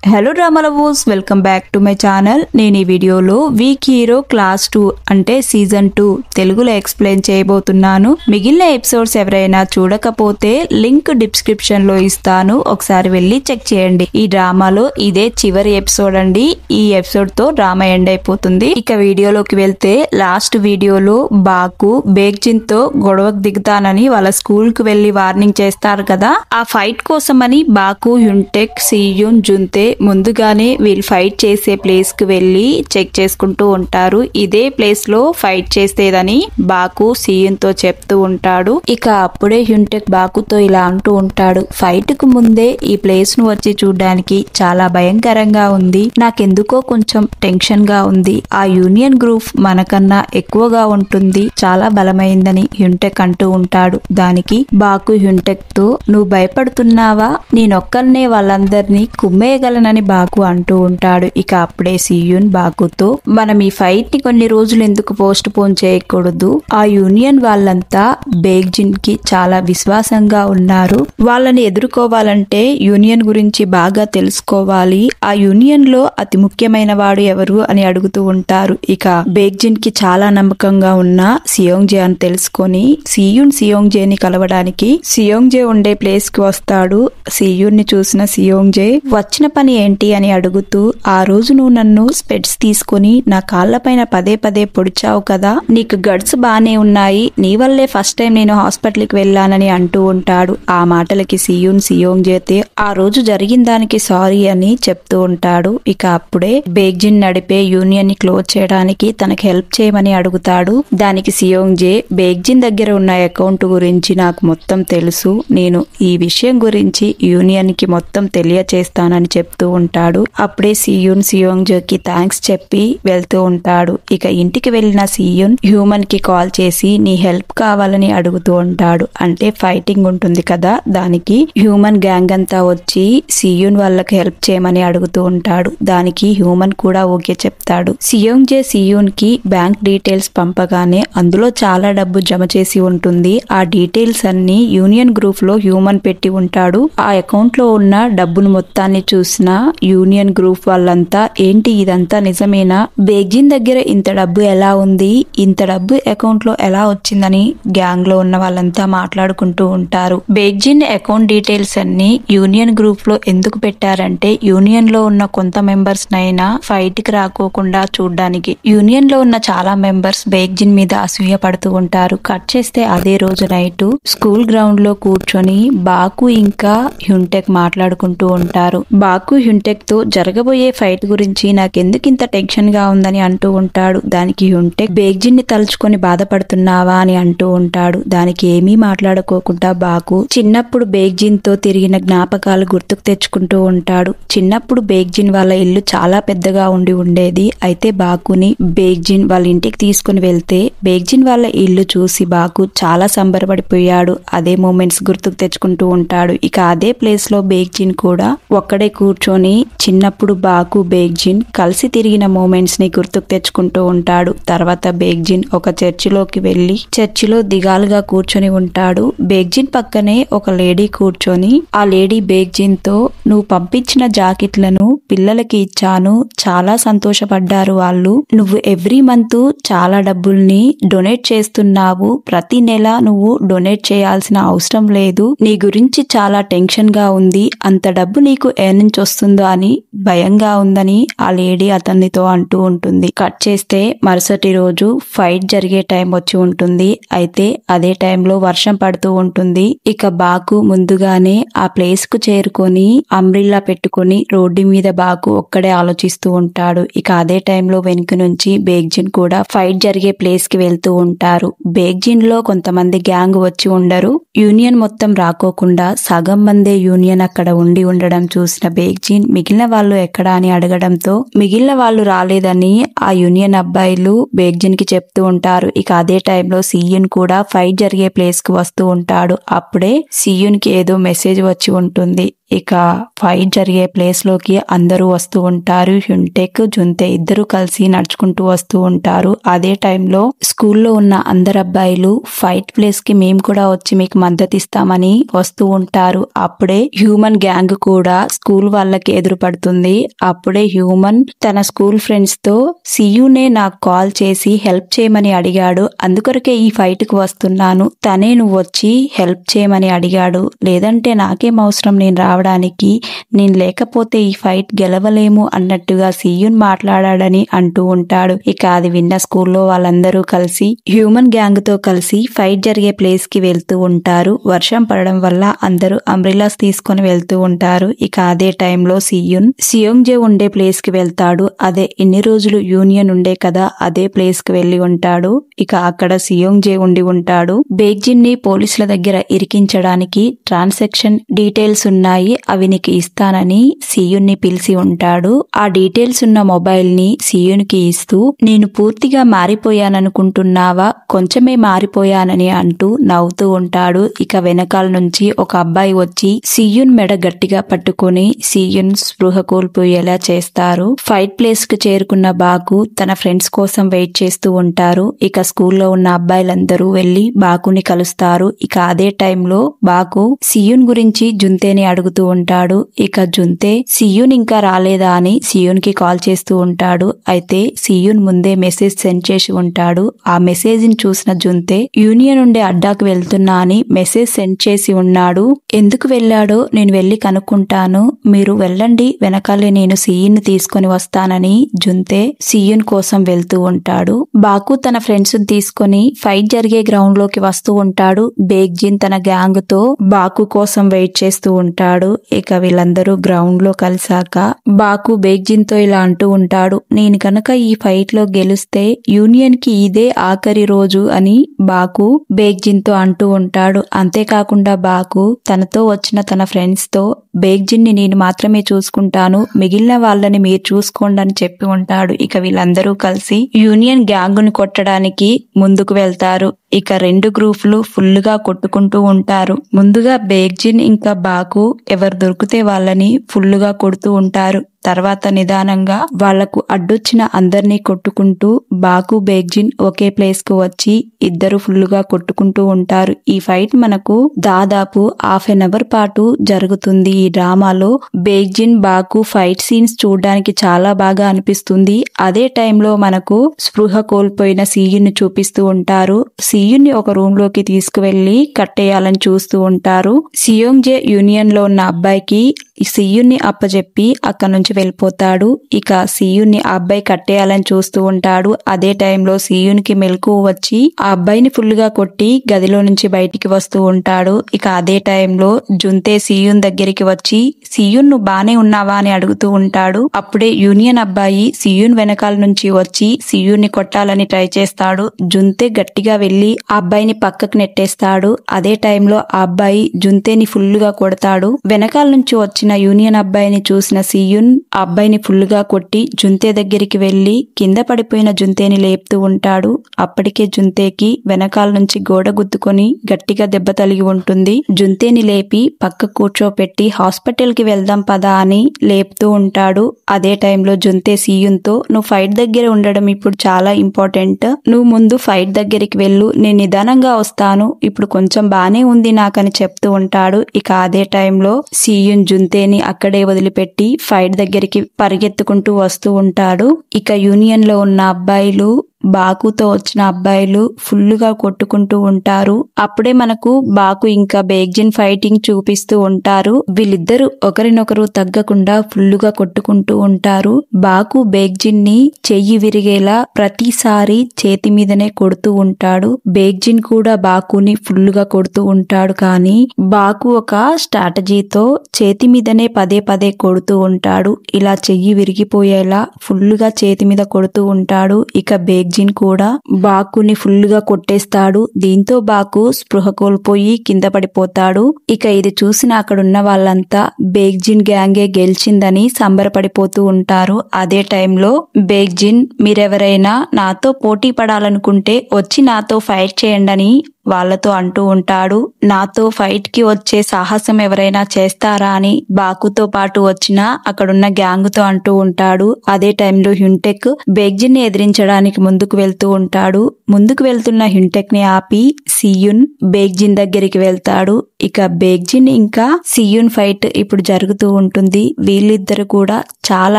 Hello drama lovers, welcome back to my channel. నేను ఈ వీడియోలో వీక్ హీరో క్లాస్ 2 అంటే సీజన్ 2 తెలుగులో ఎక్స్ప్లెయిన్ చేయబోతున్నాను. మిగిలిన ఎపిసోడ్స్ ఎవరైనా చూడకపోతే లింక్ డిస్క్రిప్షన్ లో ఇస్తాను, ఒకసారి వెళ్ళి చెక్ చేయండి. ఈ డ్రామాలో ఇదే చివరి ఎపిసోడ్ అండి. ఈ ఎపిసోడ్ తో డ్రామా ఎండ్ అయిపోతుంది. ఇక వీడియోలోకి వెళ్తే లాస్ట్ వీడియోలో బాకు బేగ్జిన్ తో గొడవకు దిగుతానని వాళ్ళ స్కూల్ కు వెళ్లి వార్నింగ్ చేస్తారు కదా. ఆ ఫైట్ కోసమని బాకు, హ్యుంటెక్, సియున్, జుంతే ముందుగానే వీళ్ళు ఫైట్ చేసే ప్లేస్ కు వెళ్లి చెక్ చేసుకుంటూ ఉంటారు. ఇదే ప్లేస్ లో ఫైట్ చేసేదని బాకు సియున్ తో చెప్తూ ఉంటాడు. ఇక అప్పుడే హ్యుంటెక్ బాకుతో ఇలా అంటూ ఉంటాడు, ఫైట్ కు ముందే ఈ ప్లేస్ ను వచ్చి చూడడానికి చాలా భయంకరంగా ఉంది, నాకెందుకో కొంచెం టెన్షన్ గా ఉంది. ఆ యూనియన్ గ్రూప్ మనకన్నా ఎక్కువగా ఉంటుంది, చాలా బలమైందని హ్యుంటెక్ అంటూ ఉంటాడు. దానికి బాకు హ్యుంటెక్ తో, నువ్వు భయపడుతున్నావా, నేనొక్కల్నే వాళ్ళందరినీ కుమ్మేయగలనని బాకు అంటూ ఉంటాడు. ఇక అప్పుడే సియున్ బాకుతో, మనం ఈ ఫైట్ ని కొన్ని రోజులు ఎందుకు పోస్ట్ పోన్ చేయకూడదు, ఆ యూనియన్ వాళ్ళంతా బేగ్జిన్ కి చాలా విశ్వాసంగా ఉన్నారు, వాళ్ళని ఎదుర్కోవాలంటే యూనియన్ గురించి బాగా తెలుసుకోవాలి, ఆ యూనియన్ లో అతి ముఖ్యమైన వాడు ఎవరు అని అడుగుతూ ఉంటారు. ఇక బేగ్జిన్ కి చాలా నమ్మకంగా ఉన్న సియోంగ్జే అని తెలుసుకొని సియున్ సియోంగ్జే ని కలవడానికి సియోంగ్జే ఉండే ప్లేస్ కి వస్తాడు. సియున్ ని చూసిన సియోంగ్జే, వచ్చిన పని ఏంటి అని అడుగుతూ, ఆ రోజు నువ్వు నన్ను స్పెట్స్ తీసుకుని నా కాళ్లపైన పదే పదే పొడిచావు కదా, నీకు గడ్స్ బానే ఉన్నాయి, నీ వల్లే ఫస్ట్ టైం నేను హాస్పిటల్ కి వెళ్ళానని అంటూ ఉంటాడు. ఆ మాటలకి సియున్ సియోంగ్జేతే ఆ రోజు జరిగిన దానికి సారీ అని చెప్తూ ఉంటాడు. ఇక అప్పుడే బేగ్జిన్ నడిపే యూనియన్ ని క్లోజ్ చేయడానికి తనకి హెల్ప్ చేయమని అడుగుతాడు. దానికి సియోంగ్జే, బేగ్జిన్ దగ్గర ఉన్న అకౌంట్ గురించి నాకు మొత్తం తెలుసు, నేను ఈ విషయం గురించి యూనియన్ కి మొత్తం తెలియచేస్తానని చెప్తూ ఉంటాడు. అప్పుడే సియున్ సియోంగ్జే కి థ్యాంక్స్ చెప్పి వెళ్తూ ఉంటాడు. ఇక ఇంటికి వెళ్లిన సియున్ హ్యూమన్ కి కాల్ చేసి నీ హెల్ప్ కావాలని అడుగుతూ ఉంటాడు. అంటే ఫైటింగ్ ఉంటుంది కదా, దానికి హ్యూమన్ గ్యాంగ్ అంతా వచ్చి సియున్ వాళ్ళకి హెల్ప్ చేయమని అడుగుతూ ఉంటాడు. దానికి హ్యూమన్ కూడా ఓకే చెప్తాడు. సియోంగ్జే సియున్ కి బ్యాంక్ డీటెయిల్స్ పంపగానే అందులో చాలా డబ్బు జమ చేసి ఉంటుంది. ఆ డీటెయిల్స్ అన్ని యూనియన్ గ్రూప్ లో హ్యూమన్ పెట్టి ఉంటాడు. ఆ అకౌంట్ లో ఉన్న డబ్బును మొత్తాన్ని చూసిన యూనియన్ గ్రూప్ వాళ్ళంతా, ఏంటి ఇదంతా నిజమేనా, బేగ్జిన్ దగ్గర ఇంత డబ్బు ఎలా ఉంది, ఇంత డబ్బు అకౌంట్ లో ఎలా వచ్చిందని గ్యాంగ్ లో ఉన్న వాళ్ళంతా మాట్లాడుకుంటూ ఉంటారు. బేగ్జిన్ అకౌంట్ డీటెయిల్స్ అన్ని యూనియన్ గ్రూప్ లో ఎందుకు పెట్టారంటే యూనియన్ లో ఉన్న కొంత మెంబర్స్ నైనా ఫైట్ కి రాకోకుండా చూడడానికి. యూనియన్ లో ఉన్న చాలా మెంబర్స్ బేగ్జిన్ మీద అసూయ పడుతూ ఉంటారు. కట్ చేస్తే అదే రోజు నైట్ స్కూల్ గ్రౌండ్ లో కూర్చొని బాకు ఇంకా హ్యుంటెక్ మాట్లాడుకుంటూ ఉంటారు. బాకు హ్యుంటెక్ తో జరగబోయే ఫైట్ గురించి నాకెందుకు ఇంత టెన్షన్ గా ఉందని అంటూ ఉంటాడు. దానికి హ్యుంటెక్, బేగ్జిన్ ని తలుచుకొని బాధపడుతున్నావా అని అంటూ ఉంటాడు. దానికి ఏమీ మాట్లాడుకోకుండా బాకు చిన్నప్పుడు బేగ్జిన్ తో తిరిగిన జ్ఞాపకాలు గుర్తుకు తెచ్చుకుంటూ ఉంటాడు. చిన్నప్పుడు బేగ్జిన్ వాళ్ళ ఇల్లు చాలా పెద్దగా ఉండేది. అయితే బాకుని బేగ్జిన్ వాళ్ళ ఇంటికి తీసుకుని వెళ్తే బేగ్జిన్ వాళ్ళ ఇల్లు చూసి బాకు చాలా సంబరపడిపోయాడు. అదే మూమెంట్స్ గుర్తుకు తెచ్చుకుంటూ ఉంటాడు. ఇక అదే ప్లేస్ లో బేగ్జిన్ కూడా ఒక్కడే కూర్చొని చిన్నప్పుడు బాకు బేగ్జిన్ కలిసి తిరిగిన మూమెంట్స్ ని గుర్తుకు తెచ్చుకుంటూ ఉంటాడు. తర్వాత బేగ్జిన్ ఒక చర్చిలోకి వెళ్లి చర్చిలో దిగాలుగా కూర్చొని ఉంటాడు. బేగ్జిన్ పక్కనే ఒక లేడీ కూర్చొని, ఆ లేడీ బేగ్జిన్ తో, నువ్వు పంపించిన జాకెట్లను పిల్లలకి ఇచ్చాను, చాలా సంతోషపడ్డారు వాళ్ళు, నువ్వు ఎవ్రీ మంత్ చాలా డబ్బుల్ని డొనేట్ చేస్తున్నావు, ప్రతి నెల నువ్వు డొనేట్ చేయాల్సిన అవసరం లేదు, నీ గురించి చాలా టెన్షన్ గా ఉంది, అంత డబ్బు నీకు ఏ నుంచి వస్తుందో అని భయంగా ఉందని ఆ లేడీ అతనితో అంటూ ఉంటుంది. కట్ చేస్తే మరుసటి రోజు ఫైట్ జరిగే టైం వచ్చి ఉంటుంది. అయితే అదే టైంలో వర్షం పడుతూ ఉంటుంది. ఇక బాకు ముందుగానే ఆ ప్లేస్ కు చేరుకొని అంబ్రిల్లా పెట్టుకుని రోడ్డు మీద బాకు ఒక్కడే ఆలోచిస్తూ ఉంటాడు. ఇక అదే టైంలో వెనుక నుంచి బేగ్జిన్ కూడా ఫైట్ జరిగే ప్లేస్ కి వెళ్తూ ఉంటారు. బేగ్జిన్ లో కొంతమంది గ్యాంగ్ వచ్చి ఉండరు. యూనియన్ మొత్తం రాకోకుండా సగం మందే యూనియన్ అక్కడ ఉండడం చూసిన బేగ్జిన్ మిగిలిన వాళ్ళు ఎక్కడా అని అడగడంతో మిగిలిన వాళ్ళు రాలేదని ఆ యూనియన్ అబ్బాయిలు బేగ్జిన్ కి చెప్తూ ఉంటారు. ఇక అదే టైంలో సియున్ కూడా ఫైట్ జరిగే ప్లేస్ కు వస్తూ ఉంటాడు. అప్పుడే సియున్ కి ఏదో మెసేజ్ వచ్చి ఉంటుంది. ఇక ఫైట్ జరిగే ప్లేస్ లోకి అందరూ వస్తూ ఉంటారు. హ్యుంటెక్ జుంతే ఇద్దరు కలిసి నడుచుకుంటూ వస్తూ ఉంటారు. అదే టైంలో స్కూల్లో ఉన్న అందరు అబ్బాయిలు ఫైట్ ప్లేస్ కి మేము కూడా వచ్చి మీకు మద్దతు ఇస్తామని వస్తూ ఉంటారు. అప్పుడే హ్యూమన్ గ్యాంగ్ కూడా స్కూల్ వాళ్ళకి ఎదురుపడుతుంది. అప్పుడే హ్యూమన్ తన స్కూల్ ఫ్రెండ్స్ తో సియునే నాకు కాల్ చేసి హెల్ప్ చేయమని అడిగాడు, అందుకొరకే ఈ ఫైట్ కు వస్తున్నాను, తనే నువ్వు వచ్చి హెల్ప్ చేయమని అడిగాడు, లేదంటే నాకేం అవసరం నేను రావడానికి, నేను లేకపోతే ఈ ఫైట్ గెలవలేము అన్నట్టుగా సియున్ మాట్లాడాడని అంటూ ఉంటాడు. ఇక అది విన్న స్కూల్లో వాళ్ళందరూ కలిసి హ్యూమన్ గ్యాంగ్ తో కలిసి ఫైట్ జరిగే ప్లేస్ కి వెళ్తూ ఉంటారు. వర్షం పడడం వల్ల అందరూ అంబ్రిల్లాస్ తీసుకొని వెళ్తూ ఉంటారు. ఇక అదే టైంలో సియున్ సియోంగ్జే ఉండే ప్లేస్ కి వెళ్తాడు. అదే ఇన్ని రోజులు యూనియన్ ఉండే కదా అదే ప్లేస్ కి వెళ్లి ఉంటాడు. ఇక అక్కడ సియోంగ్జే ఉండి ఉంటాడు. బేగ్జిన్ ని పోలీసుల దగ్గర ఇరికించడానికి ట్రాన్సాక్షన్ డీటెయిల్స్ ఉన్నాయి, అవి నీకు ఇస్తానని సియున్ ని పిలిచి ఉంటాడు. ఆ డీటెయిల్స్ ఉన్న మొబైల్ ని సియున్ కి ఇస్తూ నేను పూర్తిగా మారిపోయాననుకుంటున్నావా, కొంచెమే మారిపోయానని అంటూ నవ్వుతూ ఉంటాడు. ఇక వెనకాల నుంచి ఒక అబ్బాయి వచ్చి సియున్ మెడ గట్టిగా పట్టుకుని సియున్ స్పృహ కోల్పోయేలా చేస్తారు. ఫైట్ ప్లేస్ కు చేరుకున్న బాకు తన ఫ్రెండ్స్ కోసం వెయిట్ చేస్తూ ఉంటారు. ఇక స్కూల్లో ఉన్న అబ్బాయిలందరూ వెళ్లి బాకుని కలుస్తారు. ఇక అదే టైంలో బాకు సియున్ గురించి జుంతేని అడుగుతూ ఉంటాడు. ఇక జుంతే సియున్ ఇంకా రాలేదా అని సియున్ కి కాల్ చేస్తూ ఉంటాడు. అయితే సియున్ ముందే మెసేజ్ సెండ్ చేసి ఉంటాడు. ఆ మెసేజ్ ని చూసిన జుంతే యూనియన్ ఉండే అడ్డాకు వెళ్తున్నా అని మెసేజ్ సెండ్ చేసి ఉన్నాడు. ఎందుకు వెళ్ళాడో నేను వెళ్లి కనుక్కుంటాను, మీరు వెళ్ళండి, వెనకాలే నేను సియున్ ని తీసుకొని వస్తానని జుంతే సియున్ కోసం వెళ్తూ ఉంటాడు. బాకు తన ఫ్రెండ్స్ తీసుకొని ఫైట్ జరిగే గ్రౌండ్ లోకి వస్తూ ఉంటాడు. బేగ్జిన్ తన గ్యాంగ్ తో బాకు కోసం వెయిట్ చేస్తూ ఉంటాడు. ఇక వీళ్ళందరూ గ్రౌండ్ లో కలిసాక బాకు బేగ్జిన్ తో ఇలా అంటూ ఉంటాడు, నేను కనుక ఈ ఫైట్ లో గెలిస్తే యూనియన్ కి ఇదే ఆఖరి రోజు అని బాకు బేగ్జిన్ తో అంటూ ఉంటాడు. అంతేకాకుండా బాకు తనతో వచ్చిన తన ఫ్రెండ్స్ తో బేగ్జిన్ ని నేను మాత్రమే చూసుకుంటాను, మిగిలిన వాళ్ళని మీరు చూసుకోండి అని చెప్పి ఉంటాడు. ఇక వీళ్ళందరూ కలిసి యూనియన్ గ్యాంగ్ ని కొట్టడానికి ముందుకు వెళ్తారు. ఇక రెండు గ్రూపులు ఫుల్ గా కొట్టుకుంటూ ఉంటారు. ముందుగా బేగ్జిన్ ఇంకా బాకు ఎవరు దొరికితే వాళ్ళని ఫుల్ గా కొడుతూ ఉంటారు. తర్వాత నిదానంగా వాళ్లకు అడ్డొచ్చిన అందరినీ కొట్టుకుంటూ బాకు బేగ్జిన్ ఒకే ప్లేస్ కు వచ్చి ఇద్దరు ఫుల్ గా కొట్టుకుంటూ ఉంటారు. ఈ ఫైట్ మనకు దాదాపు హాఫ్ ఎన్ అవర్ పాటు జరుగుతుంది. ఈ డ్రామాలో బేగ్జిన్ బాకు ఫైట్ సీన్స్ చూడడానికి చాలా బాగా అనిపిస్తుంది. అదే టైంలో మనకు స్పృహ కోల్పోయిన సియున్ ని చూపిస్తూ ఉంటారు. సియున్ ని ఒక రూమ్ లోకి తీసుకువెళ్లి కట్టేయాలని చూస్తూ ఉంటారు. సియోంగ్జే యూనియన్ లో ఉన్న అబ్బాయికి సియున్ ని అప్పచెప్పి అక్కడి నుంచి వెళ్ళిపోతాడు. ఇక సియున్ ని ఆ అబ్బాయి కట్టేయాలని చూస్తూ ఉంటాడు. అదే టైంలో సియున్ కి మెలకువ వచ్చి ఆ అబ్బాయిని ఫుల్ గా కొట్టి గదిలో నుంచి బయటికి వస్తూ ఉంటాడు. ఇక అదే టైంలో జుంతే సియున్ దగ్గరికి వచ్చి సియున్ నువ్వు బానే ఉన్నావా అని అడుగుతూ ఉంటాడు. అప్పుడే యూనియన్ అబ్బాయి సియున్ వెనకాల నుంచి వచ్చి సియున్ ని కొట్టాలని ట్రై చేస్తాడు. జుంతే గట్టిగా వెళ్లి ఆ అబ్బాయిని పక్కకు నెట్టేస్తాడు. అదే టైంలో ఆ అబ్బాయి జుంతేని ఫుల్ గా కొడతాడు. వెనకాల నుంచి వచ్చిన యూనియన్ అబ్బాయిని చూసిన సియున్ ఆ అబ్బాయిని ఫుల్ గా కొట్టి జుంతే దగ్గరికి వెళ్లి కింద పడిపోయిన జుంతేని లేపుతూ ఉంటాడు. అప్పటికే జుంతేకి వెనకాల నుంచి గోడ గుద్దుకొని గట్టిగా దెబ్బ తగిలి ఉంటుంది. జుంతేని లేపి పక్క కూర్చోపెట్టి హాస్పిటల్ కి వెళ్దాం పదా అని లేపుతూ ఉంటాడు. అదే టైంలో జుంతే సియున్ తో నువ్వు ఫైట్ దగ్గర ఉండడం ఇప్పుడు చాలా ఇంపార్టెంట్, నువ్వు ముందు ఫైట్ దగ్గరికి వెళ్ళు, నేను నిదానంగా వస్తాను, ఇప్పుడు కొంచెం బానే ఉంది నాకని చెప్తూ ఉంటాడు. ఇక అదే టైంలో సియున్ జుంతేని అక్కడే వదిలిపెట్టి ఫైట్ దగ్గరికి పరిగెత్తుకుంటూ వస్తూ ఉంటాడు. ఇక యూనియన్ లో ఉన్న అబ్బాయిలు బాకుతో వచ్చిన అబ్బాయిలు ఫుల్ గా కొట్టుకుంటూ ఉంటారు. అప్పుడే మనకు బాకు ఇంకా బేగ్జిన్ ఫైటింగ్ చూపిస్తూ ఉంటారు. వీళ్ళిద్దరూ ఒకరినొకరు తగ్గకుండా ఫుల్ గా కొట్టుకుంటూ ఉంటారు. బాకు బేగ్జిన్ ని చెయ్యి విరిగేలా ప్రతిసారి చేతి మీదనే కొడుతూ ఉంటాడు. బేగ్జిన్ కూడా బాకుని ఫుల్ గా కొడుతూ ఉంటాడు. కానీ బాకు ఒక స్ట్రాటజీతో చేతి మీదనే పదే పదే కొడుతూ ఉంటాడు. ఇలా చెయ్యి విరిగిపోయేలా ఫుల్ గా చేతి మీద కొడుతూ ఉంటాడు. ఇక బేగ్జిన్ కూడా బాకుని ఫుల్ గా కొట్టేస్తాడు. దీంతో బాకు స్పృహ కోల్పోయి కింద పడిపోతాడు. ఇక ఇది చూసిన అక్కడున్న వాళ్ళంతా బేగ్జిన్ గ్యాంగే గెలిచిందని సంబరపడిపోతూ ఉంటారు. అదే టైంలో బేగ్జిన్ మీరెవరైనా నాతో పోటీ పడాలనుకుంటే వచ్చి నాతో ఫైట్ చేయండి అని వాళ్ళతో అంటూ ఉంటాడు, నాతో ఫైట్ కి వచ్చే సాహసం ఎవరైనా చేస్తారా అని బాకుతో పాటు వచ్చిన అక్కడున్న గ్యాంగ్ తో అంటూ ఉంటాడు. అదే టైంలో హ్యున్టెక్ బేగ్జిన్ ని ఎదిరించడానికి ముందుకు వెళ్తూ ఉంటాడు. ముందుకు వెళ్తున్న హ్యున్టెక్ ని ఆపి సియున్ బేగ్జిన్ దగ్గరికి వెళ్తాడు. ఇక బేగ్జిన్ ఇంకా సియున్ ఫైట్ ఇప్పుడు జరుగుతూ ఉంటుంది. వీళ్ళిద్దరు కూడా చాలా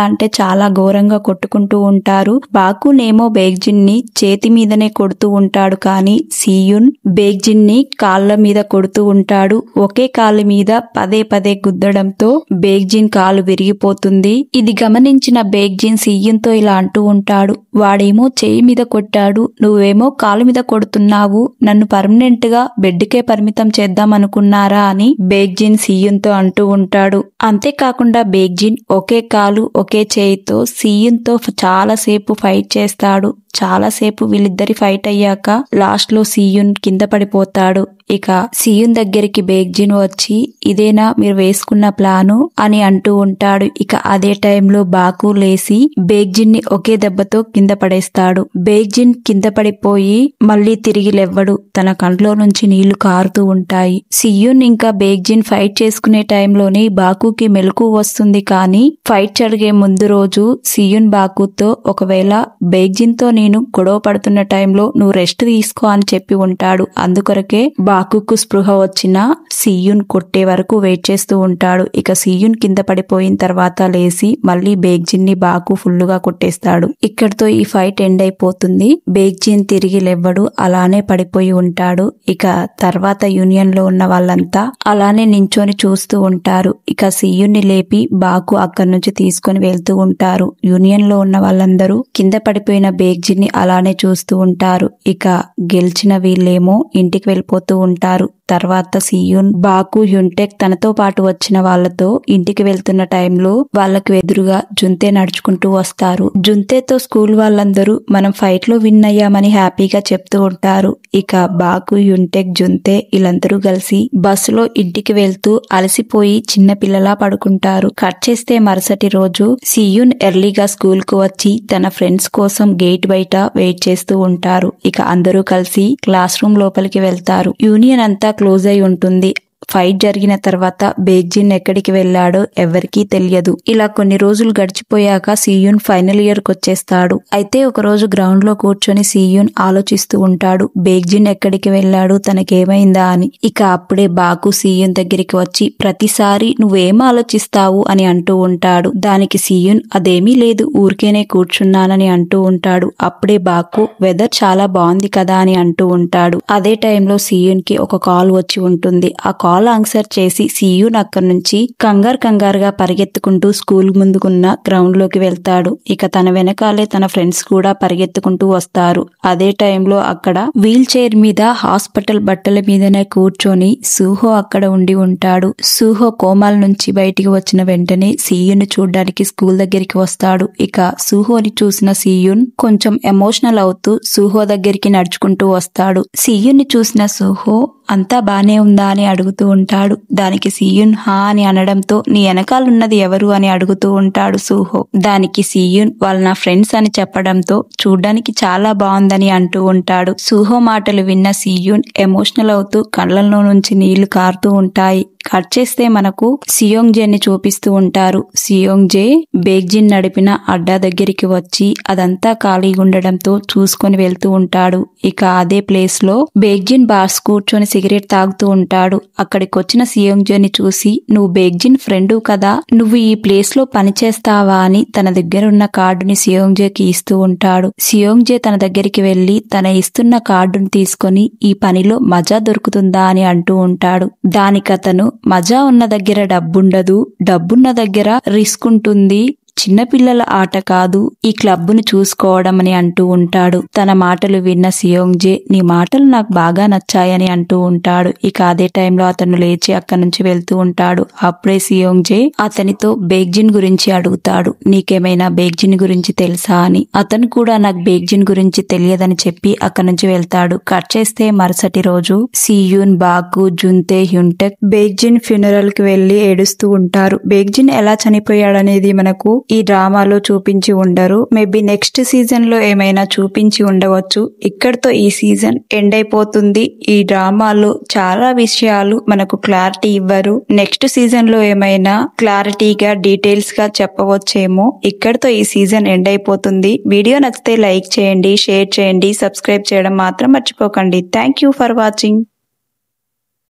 అంటే చాలా ఘోరంగా కొట్టుకుంటూ ఉంటారు. బాకునేమో బేగ్జిన్ ని చేతి మీదనే కొడుతూ ఉంటాడు, కానీ సియున్ బేగ్జిన్ ని కాళ్ళ మీద కొడుతూ ఉంటాడు. ఒకే కాళ్ళ మీద పదే పదే గుద్దడంతో బేగ్జిన్ కాలు విరిగిపోతుంది. ఇది గమనించిన బేగ్జిన్ సియున్ తో ఇలా అంటూ ఉంటాడు, వాడేమో చేయి మీద కొట్టాడు, నువ్వేమో కాలు మీద కొడుతున్నావు, నన్ను పర్మనెంట్ గా బెడ్కే పరిమితం చేద్దాం అనుకున్నారా అని బేగ్జిన్ సియున్ తో అంటూ ఉంటాడు. అంతేకాకుండా బేగ్జిన్ ఒకే కాలు ఒకే చేయితో సియున్ తో చాలాసేపు ఫైట్ చేస్తాడు. చాలాసేపు వీళ్ళిద్దరి ఫైట్ అయ్యాక లాస్ట్ లో సియున్ కింద పడిపోతాడు. ఇక సియున్ దగ్గరికి బేగ్జిన్ వచ్చి, ఇదేనా మీరు వేసుకున్న ప్లాను అని అంటూ ఉంటాడు. ఇక అదే టైంలో బాకు లేసి బేగ్జిన్ ని ఒకే దెబ్బతో కింద పడేస్తాడు. బేగ్జిన్ కింద పడిపోయి మళ్ళీ తిరిగి లేవ్వడు. తన కంట్లో నుంచి నీళ్లు కారుతూ ఉంటాయి. సియున్ ఇంకా బేగ్జిన్ ఫైట్ చేసుకునే టైంలోనే బాకుకి మెలకు వస్తుంది. కానీ ఫైట్ జరిగే ముందు రోజు సియున్ బాకుతో, ఒకవేళ బేగ్జిన్ తో నేను గొడవ పడుతున్న టైంలో నువ్వు రెస్ట్ తీసుకో అని చెప్పి ఉంటాడు. అందుకొరకే బాకుకు స్పృహ వచ్చిన సియున్ కొట్టే వరకు వెయిట్ చేస్తూ ఉంటాడు. ఇక సియున్ కింద పడిపోయిన తర్వాత లేసి మళ్ళీ బేగ్జిన్ ని బాకు ఫుల్లుగా కొట్టేస్తాడు. ఇక్కడితో ఈ ఫైట్ ఎండ్ అయిపోతుంది. బేగ్జిన్ తిరిగి లేవ్వడు, అలానే పడిపోయి ఉంటాడు. ఇక తర్వాత యూనియన్ లో ఉన్న వాళ్ళంతా అలానే నించొని చూస్తూ ఉంటారు. ఇక సియున్ ని లేపి బాకు అక్కడి నుంచి తీసుకొని వెళ్తూ ఉంటారు. యూనియన్ లో ఉన్న వాళ్ళందరూ కింద పడిపోయిన బేగ్జిన్ ని అలానే చూస్తూ ఉంటారు. ఇక గెలిచిన వీళ్ళేమో ఇంటికి వెళ్ళిపోతూ ఉంటారు. తర్వాత సియున్ బాకు హ్యున్టెక్ తనతో పాటు వచ్చిన వాళ్ళతో ఇంటికి వెళ్తున్న టైంలో వాళ్ళకు ఎదురుగా జుంతే నడుచుకుంటూ వస్తారు. జుంతేతో స్కూల్ వాళ్ళందరూ మనం ఫైట్ లో విన్ అయ్యామని హ్యాపీగా చెప్తూ ఉంటారు. ఇక బాకు హ్యున్టెక్ జుంతే వీళ్ళందరూ కలిసి బస్సులో ఇంటికి వెళ్తూ అలసిపోయి చిన్న పిల్లలా పడుకుంటారు. కట్ చేస్తే మరుసటి రోజు సియున్ ఎర్లీగా స్కూల్ కు వచ్చి తన ఫ్రెండ్స్ కోసం గేట్ బయట వెయిట్ చేస్తూ ఉంటారు. ఇక అందరూ కలిసి క్లాస్ రూమ్ లోపలికి వెళ్తారు. యూనియన్ అంతా క్లోజ్ అయి ఉంటుంది. ఫైట్ జరిగిన తర్వాత బేగ్జిన్ ఎక్కడికి వెళ్లాడో ఎవరికీ తెలియదు. ఇలా కొన్ని రోజులు గడిచిపోయాక సియున్ ఫైనల్ ఇయర్ కి వచ్చేస్తాడు. అయితే ఒక రోజు గ్రౌండ్ లో కూర్చొని సియున్ ఆలోచిస్తూ ఉంటాడు, బేగ్జిన్ ఎక్కడికి వెళ్లాడు, తనకేమైందా అని. ఇక అప్పుడే బాకు సియున్ దగ్గరికి వచ్చి, ప్రతిసారి నువ్వేం ఆలోచిస్తావు అని అంటూ ఉంటాడు. దానికి సియున్, అదేమీ లేదు, ఊరికేనే కూర్చున్నానని అంటూ ఉంటాడు. అప్పుడే బాకు, వెదర్ చాలా బాగుంది కదా అని అంటూ ఉంటాడు. అదే టైంలో సియున్ కి ఒక కాల్ వచ్చి ఉంటుంది. ఆ కాల్ ఆన్సర్ చేసి సియున్ అక్కడి నుంచి కంగారుగా పరిగెత్తుకుంటూ స్కూల్ ముందుకున్న గ్రౌండ్ లోకి వెళ్తాడు. ఇక తన వెనకాలే తన ఫ్రెండ్స్ కూడా పరిగెత్తుకుంటూ వస్తారు. అదే టైంలో అక్కడ వీల్ చైర్ మీద హాస్పిటల్ బట్టల మీదనే కూర్చొని సూహో అక్కడ ఉండి ఉంటాడు. సూహో కోమాల నుంచి బయటికి వచ్చిన వెంటనే సియున్ చూడ్డానికి స్కూల్ దగ్గరికి వస్తాడు. ఇక సూహోని చూసిన సియున్ కొంచెం ఎమోషనల్ అవుతూ సూహో దగ్గరికి నడుచుకుంటూ వస్తాడు. సియున్ ని చూసిన సూహో అంతా బానే ఉందా అని అడుగుతూ ఉంటాడు. దానికి సియున్ హా అని అనడంతో, నీ వెనకాలన్నది ఎవరు అని అడుగుతూ ఉంటాడు సూహో. దానికి సియున్, వాళ్ళు నా ఫ్రెండ్స్ అని చెప్పడంతో చూడ్డానికి చాలా బాగుందని అంటూ ఉంటాడు. సూహో మాటలు విన్న సియున్ ఎమోషనల్ అవుతూ కళ్ళల్లో నుంచి నీళ్లు కారుతూ ఉంటాయి. కట్ చేస్తే మనకు సియోంగ్జే ని చూపిస్తూ ఉంటారు. సియోంగ్జే బేగ్జిన్ నడిపిన అడ్డా దగ్గరికి వచ్చి అదంతా ఖాళీగా ఉండడంతో చూసుకొని వెళ్తూ ఉంటాడు. ఇక అదే ప్లేస్ లో బేగ్జిన్ బాస్ కూర్చొని సిగరెట్ తాగుతూ ఉంటాడు. అక్కడికి వచ్చిన సియోంగ్జే ని చూసి, నువ్వు బేగ్జిన్ ఫ్రెండు కదా, నువ్వు ఈ ప్లేస్ లో పని చేస్తావా అని తన దగ్గర ఉన్న కార్డుని సియోంగ్జేకి ఇస్తూ ఉంటాడు. సియోంగ్జే తన దగ్గరికి వెళ్లి తన ఇస్తున్న కార్డుని తీసుకొని, ఈ పనిలో మజా దొరుకుతుందా అని అంటూ ఉంటాడు. దానికతను, మజా ఉన్న దగ్గర డబ్బుండదు, డబ్బున్న దగ్గర రిస్క్ ఉంటుంది, చిన్నపిల్లల ఆట కాదు, ఈ క్లబ్ను చూసుకోవడం అని అంటూ ఉంటాడు. తన మాటలు విన్న సియోంగ్జే, నీ మాటలు నాకు బాగా నచ్చాయని అంటూ ఉంటాడు. ఇక అదే టైంలో అతను లేచి అక్కడి నుంచి వెళ్తూ ఉంటాడు. అప్పుడే సియోంగ్జే అతనితో బేగ్జిన్ గురించి అడుగుతాడు, నీకేమైనా బేగ్జిన్ గురించి తెలుసా అని. అతను కూడా నాకు బేగ్జిన్ గురించి తెలియదని చెప్పి అక్కడి నుంచి వెళ్తాడు. కట్ చేస్తే మరుసటి రోజు సియున్, బాకు, జుంతే, హ్యున్టెక్ బేగ్జిన్ ఫ్యూనరల్ కి వెళ్లి ఏడుస్తూ ఉంటారు. బేగ్జిన్ ఎలా చనిపోయాడనేది మనకు ఈ డ్రామాలో చూపించి ఉండరు. మేబీ నెక్స్ట్ సీజన్ లో ఏమైనా చూపించి ఉండవచ్చు. ఇక్కడతో ఈ సీజన్ ఎండ్ అయిపోతుంది. ఈ డ్రామాలో చాలా విషయాలు మనకు క్లారిటీ ఇవ్వరు. నెక్స్ట్ సీజన్ లో ఏమైనా క్లారిటీగా డీటెయిల్స్ గా చెప్పవచ్చేమో. ఇక్కడతో ఈ సీజన్ ఎండ్ అయిపోతుంది. వీడియో నచ్చితే లైక్ చేయండి, షేర్ చేయండి, సబ్స్క్రైబ్ చేయడం మాత్రం మర్చిపోకండి. Thank you for watching.